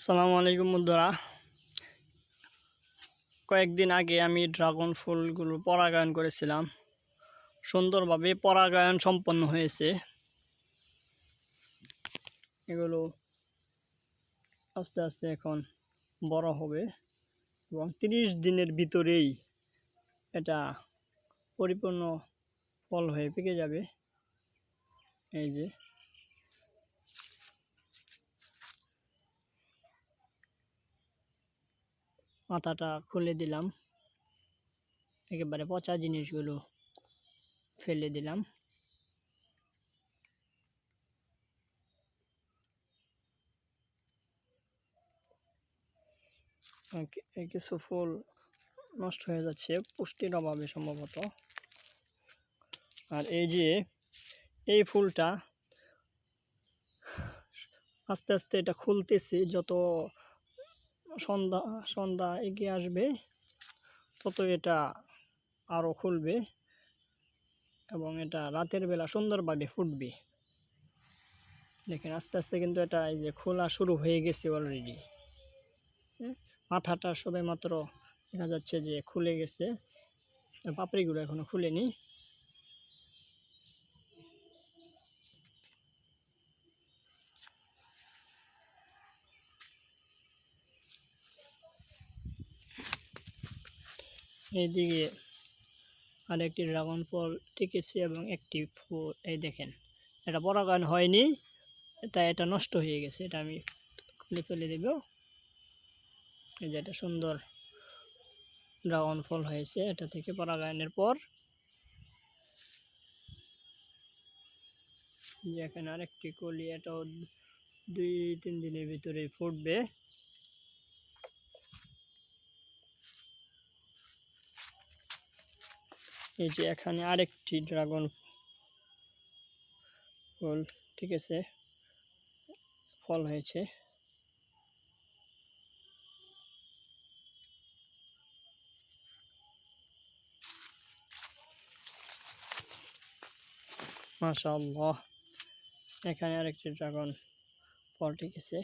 সালামু আলাইকুম বন্ধুরা। কয়েকদিন আগে আমি ড্রাগন ফুলগুলো পরাগায়ন করেছিলাম। সুন্দরভাবে পরাগায়ন সম্পন্ন হয়েছে। এগুলো আস্তে আস্তে এখন বড় হবে এবং 30 দিনের ভিতরেই এটা পরিপূর্ণ ফল হয়ে পেকে যাবে। এই যে মাথাটা খুলে দিলাম, একেবারে পচা জিনিসগুলো ফেলে দিলাম। কিছু ফুল নষ্ট হয়ে যাচ্ছে পুষ্টির অভাবে সম্ভবত। আর এই যে এই ফুলটা আস্তে আস্তে এটা খুলতেছি, যত সন্ধ্যা এগিয়ে আসবে তত এটা আরও খুলবে এবং এটা রাতের বেলা সুন্দরভাবে ফুটবে। দেখেন আস্তে আস্তে কিন্তু এটা এই যে খোলা শুরু হয়ে গেছে অলরেডি। মাথাটা সবে মাত্র দেখা যাচ্ছে যে খুলে গেছে, পাপড়িগুলো এখনো খুলেনি। এইদিকে আরেকটি ড্রাগন ফল টিকেছে এবং একটি ফুল, এই দেখেন এটা পরাগায়ন হয়নি, এটা নষ্ট হয়ে গেছে। এটা আমি খুলে ফেলে দেব। এই যে এটা সুন্দর ড্রাগন ফল হয়েছে এটা থেকে পরাগায়নের পর। যেখানে আরেকটি কলি, এটাও 2-3 দিনের ভিতরে ফুটবে। এই যে এখানে আরেকটি ড্রাগন ফল, ঠিক আছে, ফল হয়েছে। মাশাআল্লাহ, এখানে আরেকটি ড্রাগন ফল, ঠিক আছে।